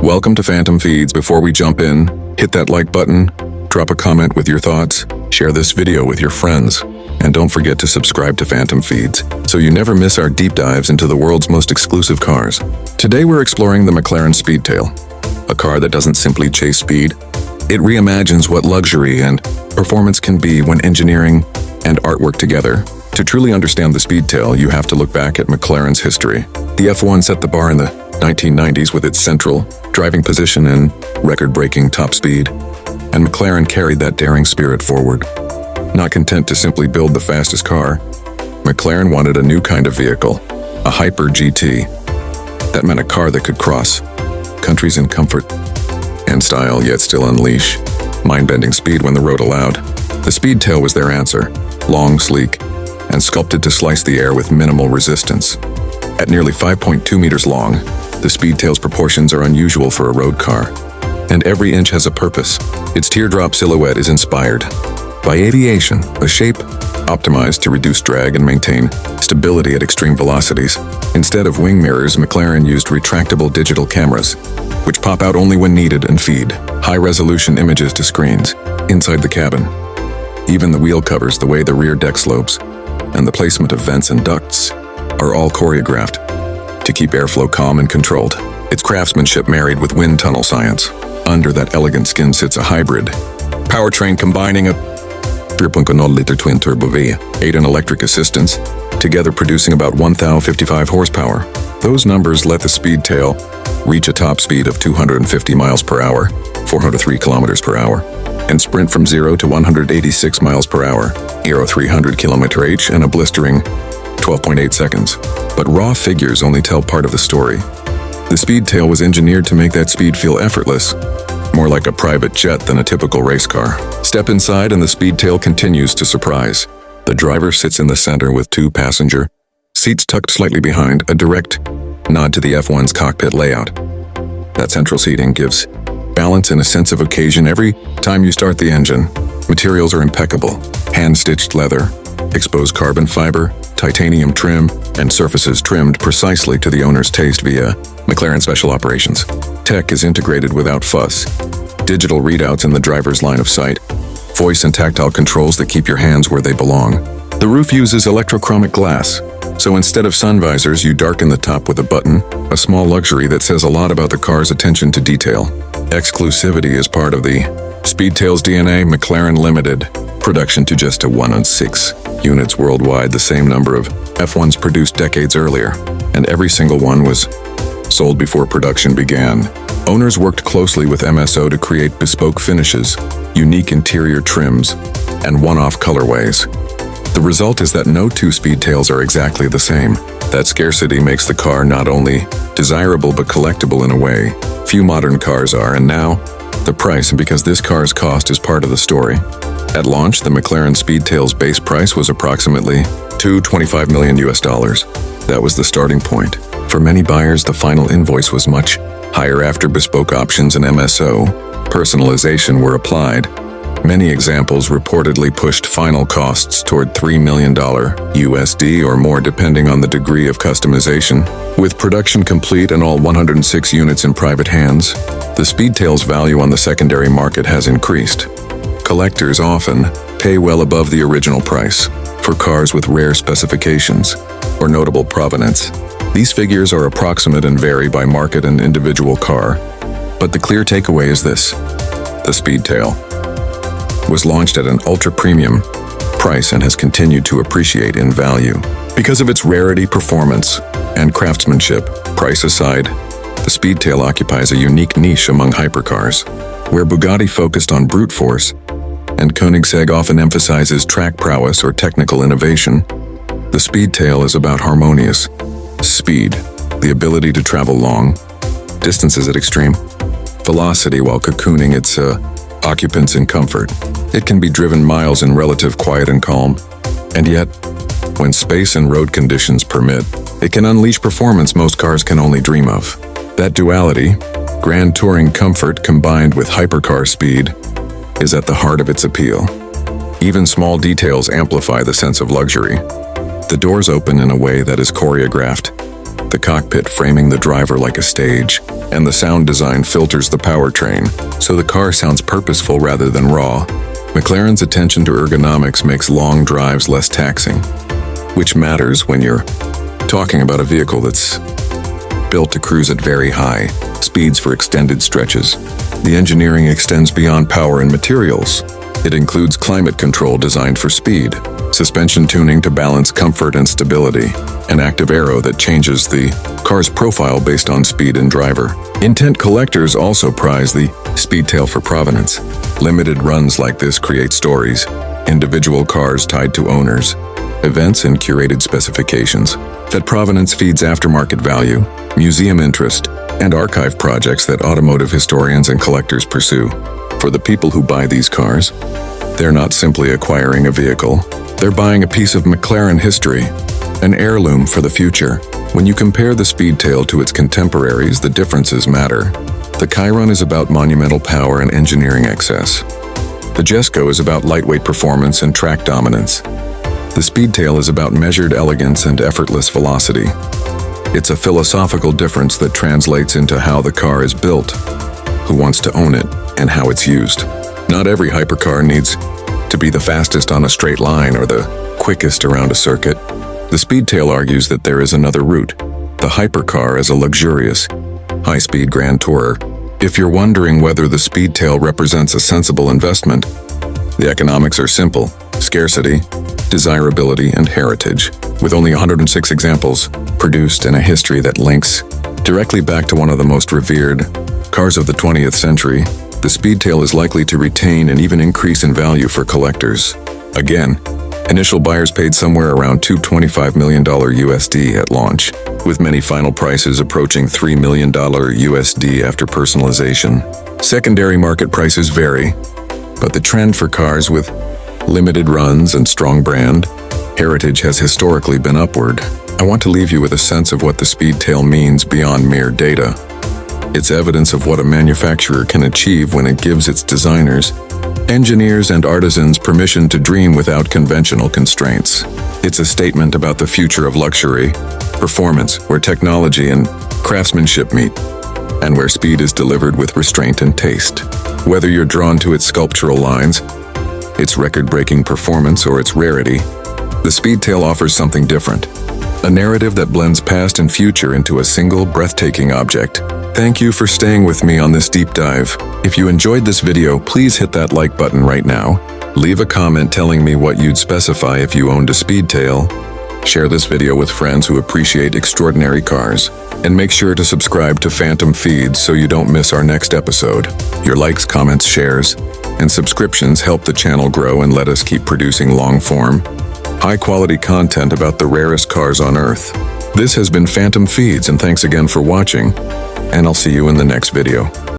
Welcome to Phantom Feeds. Before we jump in, hit that like button, drop a comment with your thoughts, share this video with your friends, and don't forget to subscribe to Phantom Feeds so you never miss our deep dives into the world's most exclusive cars. Today we're exploring the McLaren Speedtail, a car that doesn't simply chase speed. It reimagines what luxury and performance can be when engineering and art work together. To truly understand the Speedtail, you have to look back at McLaren's history. The F1 set the bar in the 1990s with its central driving position and record-breaking top speed, and McLaren carried that daring spirit forward. Not content to simply build the fastest car, McLaren wanted a new kind of vehicle, a Hyper GT. That meant a car that could cross countries in comfort and style, yet still unleash mind-bending speed when the road allowed. The Speedtail was their answer, long, sleek, and sculpted to slice the air with minimal resistance. At nearly 5.2 meters long, the Speedtail's proportions are unusual for a road car, and every inch has a purpose. Its teardrop silhouette is inspired by aviation, a shape optimized to reduce drag and maintain stability at extreme velocities. Instead of wing mirrors, McLaren used retractable digital cameras, which pop out only when needed and feed high-resolution images to screens inside the cabin. Even the wheel covers, the way the rear deck slopes, and the placement of vents and ducts are all choreographed to keep airflow calm and controlled. It's craftsmanship married with wind tunnel science. Under that elegant skin sits a hybrid powertrain combining a 3.0-liter twin-turbo V8 and electric assistance, together producing about 1,055 horsepower. Those numbers let the Speedtail reach a top speed of 250 miles per hour, 403 kilometers per hour, and sprint from 0 to 186 miles per hour, 300 km/h, and a blistering 12.8 seconds. But raw figures only tell part of the story. The Speedtail was engineered to make that speed feel effortless, more like a private jet than a typical race car. Step inside and the Speedtail continues to surprise. The driver sits in the center with two passenger seats tucked slightly behind, a direct nod to the F1's cockpit layout. That central seating gives balance and a sense of occasion every time you start the engine. Materials are impeccable: hand-stitched leather, exposed carbon fiber, titanium trim, and surfaces trimmed precisely to the owner's taste via McLaren Special Operations. Tech is integrated without fuss. Digital readouts in the driver's line of sight, voice and tactile controls that keep your hands where they belong. The roof uses electrochromic glass, so instead of sun visors, you darken the top with a button, a small luxury that says a lot about the car's attention to detail. Exclusivity is part of the Speedtail's DNA. McLaren limited production to just 106 units worldwide, the same number of F1s produced decades earlier, and every single one was sold before production began. Owners worked closely with MSO to create bespoke finishes, unique interior trims, and one-off colorways. The result is that no two Speedtails are exactly the same. That scarcity makes the car not only desirable but collectible in a way few modern cars are, and now the price, and because this car's cost is part of the story. At launch, the McLaren Speedtail's base price was approximately $225 million. That was the starting point. For many buyers, the final invoice was much higher after bespoke options and MSO personalization were applied. Many examples reportedly pushed final costs toward $3 million USD or more, depending on the degree of customization. With production complete and all 106 units in private hands, the Speedtail's value on the secondary market has increased. Collectors often pay well above the original price for cars with rare specifications or notable provenance. These figures are approximate and vary by market and individual car, but the clear takeaway is this: the Speedtail was launched at an ultra-premium price and has continued to appreciate in value. Because of its rarity, performance, and craftsmanship, price aside, the Speedtail occupies a unique niche among hypercars. Where Bugatti focused on brute force, and Koenigsegg often emphasizes track prowess or technical innovation, the Speedtail is about harmonious speed, the ability to travel long distances at extreme velocity while cocooning its occupants in comfort. It can be driven miles in relative quiet and calm, and yet, when space and road conditions permit, it can unleash performance most cars can only dream of. That duality, grand touring comfort combined with hypercar speed, is at the heart of its appeal. Even small details amplify the sense of luxury. The doors open in a way that is choreographed, the cockpit framing the driver like a stage, and the sound design filters the powertrain, so the car sounds purposeful rather than raw. McLaren's attention to ergonomics makes long drives less taxing, which matters when you're talking about a vehicle that's built to cruise at very high speeds for extended stretches. The engineering extends beyond power and materials. It includes climate control designed for speed, suspension tuning to balance comfort and stability, and active aero that changes the car's profile based on speed and driver. Intent collectors also prize the Speedtail for provenance. Limited runs like this create stories, individual cars tied to owners, events and curated specifications. That provenance feeds aftermarket value, museum interest, and archive projects that automotive historians and collectors pursue. For the people who buy these cars, they're not simply acquiring a vehicle, they're buying a piece of McLaren history, an heirloom for the future. When you compare the Speedtail to its contemporaries, the differences matter. The Chiron is about monumental power and engineering excess. The Jesko is about lightweight performance and track dominance. The Speedtail is about measured elegance and effortless velocity. It's a philosophical difference that translates into how the car is built, who wants to own it, and how it's used. Not every hypercar needs to be the fastest on a straight line or the quickest around a circuit. The Speedtail argues that there is another route, the hypercar as a luxurious, high-speed grand tourer. If you're wondering whether the Speedtail represents a sensible investment, the economics are simple: scarcity, desirability, and heritage. With only 106 examples produced and a history that links directly back to one of the most revered cars of the 20th century, the Speedtail is likely to retain and even increase in value for collectors. Again, initial buyers paid somewhere around $225 million USD at launch, with many final prices approaching $3 million USD after personalization. Secondary market prices vary, but the trend for cars with limited runs and strong brand heritage has historically been upward. I want to leave you with a sense of what the Speedtail means beyond mere data. It's evidence of what a manufacturer can achieve when it gives its designers, engineers, and artisans permission to dream without conventional constraints. It's a statement about the future of luxury, performance, where technology and craftsmanship meet, and where speed is delivered with restraint and taste. Whether you're drawn to its sculptural lines, its record-breaking performance, or its rarity, the Speedtail offers something different. A narrative that blends past and future into a single, breathtaking object. Thank you for staying with me on this deep dive. If you enjoyed this video, please hit that like button right now. Leave a comment telling me what you'd specify if you owned a Speedtail. Share this video with friends who appreciate extraordinary cars. And make sure to subscribe to Phantom Feeds so you don't miss our next episode. Your likes, comments, shares, and subscriptions help the channel grow and let us keep producing long-form, high-quality content about the rarest cars on Earth. This has been Phantom Feeds, and thanks again for watching, and I'll see you in the next video.